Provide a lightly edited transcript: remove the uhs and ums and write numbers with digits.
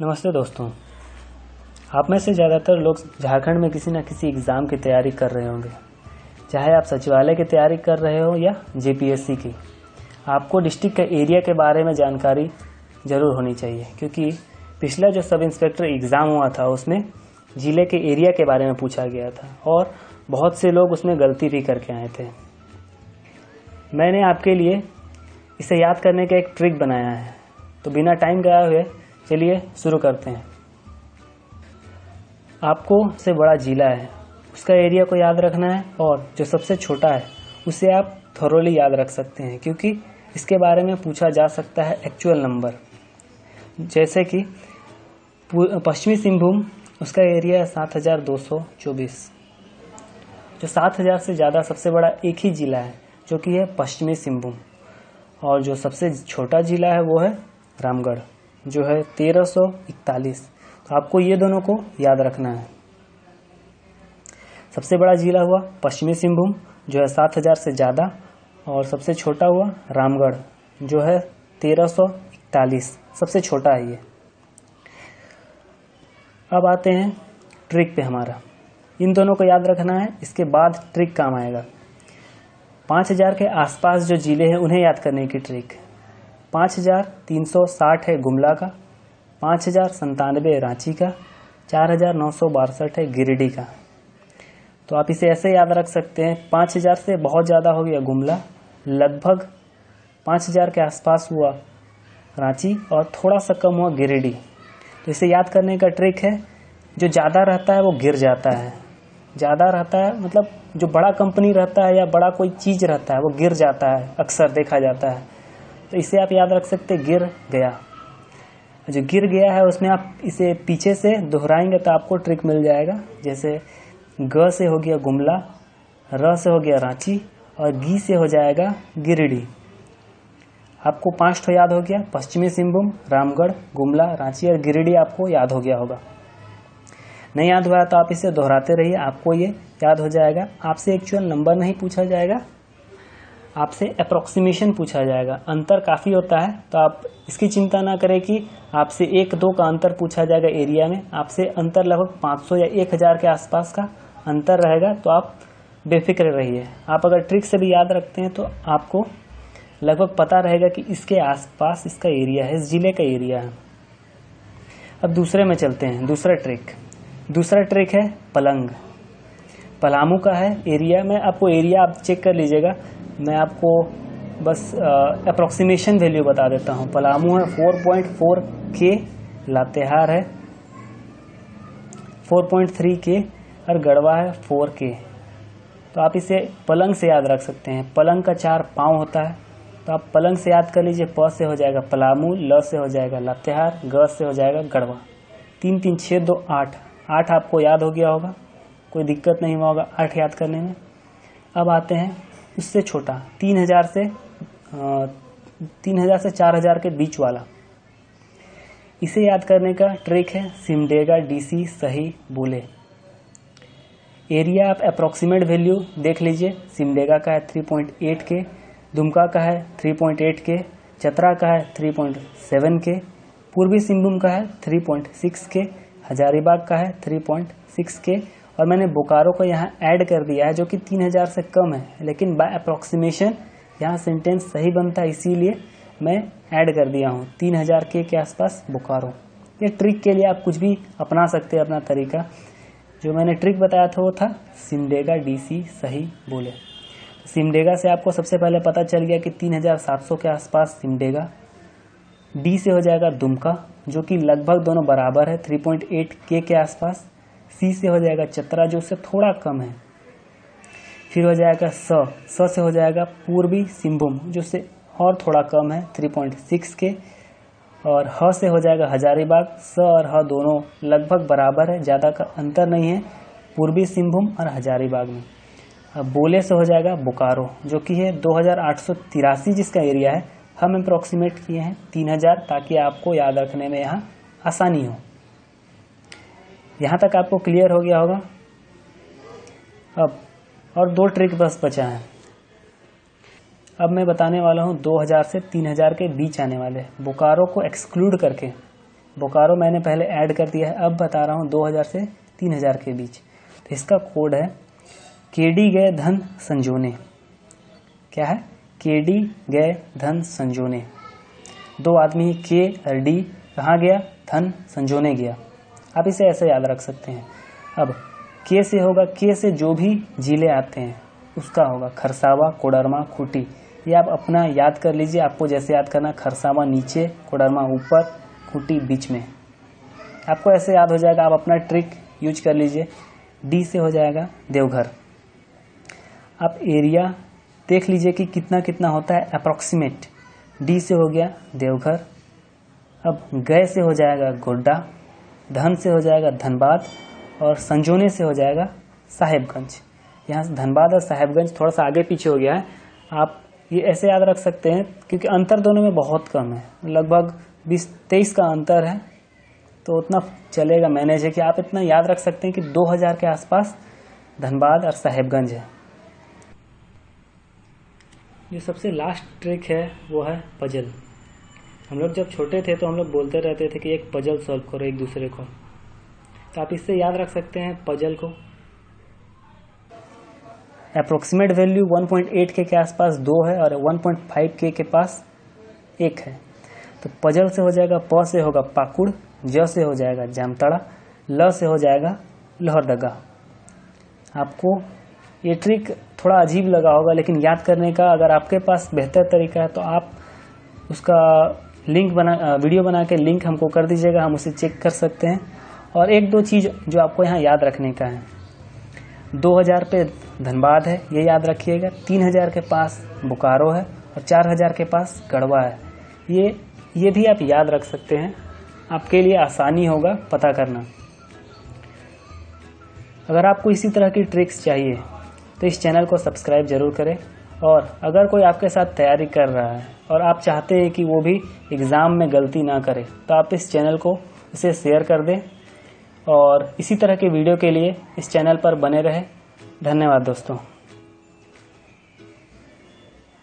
नमस्ते दोस्तों। आप में से ज़्यादातर लोग झारखंड में किसी न किसी एग्ज़ाम की तैयारी कर रहे होंगे, चाहे आप सचिवालय की तैयारी कर रहे हो या जेपीएससी की। आपको डिस्ट्रिक्ट के एरिया के बारे में जानकारी ज़रूर होनी चाहिए, क्योंकि पिछला जो सब इंस्पेक्टर एग्ज़ाम हुआ था उसमें ज़िले के एरिया के बारे में पूछा गया था और बहुत से लोग उसमें गलती भी करके आए थे। मैंने आपके लिए इसे याद करने का एक ट्रिक बनाया है, तो बिना टाइम गए हुए चलिए शुरू करते हैं। आपको से बड़ा जिला है उसका एरिया को याद रखना है, और जो सबसे छोटा है उसे आप थोरोली याद रख सकते हैं, क्योंकि इसके बारे में पूछा जा सकता है एक्चुअल नंबर। जैसे कि पश्चिमी सिंहभूम, उसका एरिया है 7224। जो 7000 से ज़्यादा सबसे बड़ा एक ही जिला है जो कि है पश्चिमी सिंहभूम, और जो सबसे छोटा जिला है वो है रामगढ़ जो है 1341। तो आपको ये दोनों को याद रखना है। सबसे बड़ा जिला हुआ पश्चिमी सिंहभूम जो है 7000 से ज़्यादा, और सबसे छोटा हुआ रामगढ़ जो है 1341, सबसे छोटा है ये। अब आते हैं ट्रिक पे हमारा। इन दोनों को याद रखना है, इसके बाद ट्रिक काम आएगा। 5000 के आसपास जो जिले हैं उन्हें याद करने की ट्रिक। 5360 है गुमला का, 5097 रांची का, 4962 है गिरिडीह का। तो आप इसे ऐसे याद रख सकते हैं। 5000 से बहुत ज़्यादा हो गया गुमला, लगभग 5000 के आसपास हुआ रांची, और थोड़ा सा कम हुआ गिरिडीह। तो इसे याद करने का ट्रिक है, जो ज़्यादा रहता है वो गिर जाता है। ज़्यादा रहता है मतलब जो बड़ा कंपनी रहता है या बड़ा कोई चीज़ रहता है वो गिर जाता है, अक्सर देखा जाता है। तो इसे आप याद रख सकते हैं, गिर गया। जो गिर गया है उसमें आप इसे पीछे से दोहराएंगे तो आपको ट्रिक मिल जाएगा। जैसे ग से हो गया गुमला, र से हो गया रांची, और गी से हो जाएगा गिरिडीह। आपको 5 ठो याद हो गया, पश्चिमी सिंहभूम, रामगढ़, गुमला, रांची और गिरिडीह आपको याद हो गया होगा। नहीं याद हुआ तो आप इसे दोहराते रहिए, आपको ये याद हो जाएगा। आपसे एक्चुअल नंबर नहीं पूछा जाएगा, आपसे अप्रोक्सीमेशन पूछा जाएगा। अंतर काफ़ी होता है तो आप इसकी चिंता ना करें कि आपसे 1-2 का अंतर पूछा जाएगा एरिया में। आपसे अंतर लगभग 500 या 1000 के आसपास का अंतर रहेगा, तो आप बेफिक्र रहिए। आप अगर ट्रिक से भी याद रखते हैं तो आपको लगभग पता रहेगा कि इसके आसपास इसका एरिया है, इस जिले का एरिया है। अब दूसरे में चलते हैं। दूसरा ट्रिक है पलंग। पलामू का है एरिया में। आपको एरिया आप चेक कर लीजिएगा, मैं आपको बस अप्रोक्सीमेशन वैल्यू बता देता हूँ। पलामू है 4.4 के, लातेहार है 4.3 के, और गढ़वा है 4 के। तो आप इसे पलंग से याद रख सकते हैं। पलंग का 4 पाँव होता है, तो आप पलंग से याद कर लीजिए। प से हो जाएगा पलामू, ल से हो जाएगा लातेहार, ग से हो जाएगा गढ़वा। 3 3 6 2 8, 8 आपको याद हो गया होगा, कोई दिक्कत नहीं हुआ होगा 8 याद करने में। अब आते हैं उससे छोटा, 3000 से 4000 के बीच वाला। इसे याद करने का ट्रिक है सिमडेगा, डीसी, सही, बोले। एरिया आप अप्रोक्सीमेट वैल्यू देख लीजिए। सिमडेगा का है 3.8 के, दुमका का है 3.8 के, चतरा का है 3.7 के, पूर्वी सिंहभूम का है 3.6 के, हजारीबाग का है 3.6 के, और मैंने बोकारो को यहाँ ऐड कर दिया है जो कि 3000 से कम है, लेकिन बाय अप्रोक्सीमेशन यहाँ सेंटेंस सही बनता है, इसीलिए मैं ऐड कर दिया हूँ 3000 के आसपास बोकारो। ये ट्रिक के लिए आप कुछ भी अपना सकते हैं अपना तरीका। जो मैंने ट्रिक बताया था वो था सिमडेगा, डीसी, सही, बोले। सिमडेगा से आपको सबसे पहले पता चल गया कि 3700 के आसपास सिमडेगा। डी से हो जाएगा दुमका जो कि लगभग दोनों बराबर है 3.8 के आसपास। सी से हो जाएगा चतरा जो उससे थोड़ा कम है। फिर हो जाएगा स से हो जाएगा पूर्वी सिंहभूम जो से और थोड़ा कम है 3.6 के, और ह से हो जाएगा हजारीबाग। स और ह दोनों लगभग बराबर है, ज़्यादा का अंतर नहीं है पूर्वी सिंहभूम और हजारीबाग में। अब बोले से हो जाएगा बोकारो जो कि है 2883 जिसका एरिया है। हम अप्रोक्सीमेट किए हैं 3000 ताकि आपको याद रखने में यहाँ आसानी हो। यहाँ तक आपको क्लियर हो गया होगा। अब और 2 ट्रिक बस बचा है। अब मैं बताने वाला हूँ 2000 से 3000 के बीच आने वाले, बोकारो को एक्सक्लूड करके बोकारो मैंने पहले ऐड कर दिया है, अब बता रहा हूँ 2000 से 3000 के बीच। तो इसका कोड है केडी गए धन संजोने। क्या है? केडी गए धन संजोने। दो आदमी के और डी कहाँ गया? धन संजोने गया। आप इसे ऐसे याद रख सकते हैं। अब के से होगा, के से जो भी जिले आते हैं उसका होगा खरसावा, कोडरमा, खूंटी। ये आप अपना याद कर लीजिए, आपको जैसे याद करना, खरसावा नीचे, कोडरमा ऊपर, खूंटी बीच में। आपको ऐसे याद हो जाएगा, आप अपना ट्रिक यूज कर लीजिए। डी से हो जाएगा देवघर। आप एरिया देख लीजिए कि कितना कितना होता है अप्रॉक्सीमेट। डी से हो गया देवघर। अब गए से हो जाएगा गोड्डा, धन से हो जाएगा धनबाद और संजोने से हो जाएगा साहेबगंज। यहाँ से धनबाद और साहेबगंज थोड़ा सा आगे पीछे हो गया है। आप ये ऐसे याद रख सकते हैं क्योंकि अंतर दोनों में बहुत कम है, लगभग 20-23 का अंतर है, तो उतना चलेगा, मैनेज है कि आप इतना याद रख सकते हैं कि 2000 के आसपास धनबाद और साहेबगंज है। जो सबसे लास्ट ट्रिक है वो है पजल। हम लोग जब छोटे थे तो हम लोग बोलते रहते थे कि एक पजल सॉल्व करो एक दूसरे को, तो आप इससे याद रख सकते हैं पजल को। अप्रोक्सीमेट वैल्यू 1.8 के आसपास 2 है और 1.5 के पास 1 है। तो पजल से हो जाएगा, प से होगा पाकुड़, ज से हो जाएगा जामताड़ा, ल से हो जाएगा लोहरदगा। आपको ये ट्रिक थोड़ा अजीब लगा होगा, लेकिन याद करने का अगर आपके पास बेहतर तरीका है तो आप उसका वीडियो बना के लिंक हमको कर दीजिएगा, हम उसे चेक कर सकते हैं। और एक दो चीज़ जो आपको यहाँ याद रखने का है, 2000 पे धनबाद है, ये याद रखिएगा। 3000 के पास बोकारो है और 4000 के पास गढ़वा है। ये भी आप याद रख सकते हैं, आपके लिए आसानी होगा पता करना। अगर आपको इसी तरह की ट्रिक्स चाहिए तो इस चैनल को सब्सक्राइब जरूर करें। और अगर कोई आपके साथ तैयारी कर रहा है और आप चाहते हैं कि वो भी एग्ज़ाम में गलती ना करे, तो आप इस चैनल को इसे शेयर कर दें और इसी तरह के वीडियो के लिए इस चैनल पर बने रहें। धन्यवाद दोस्तों।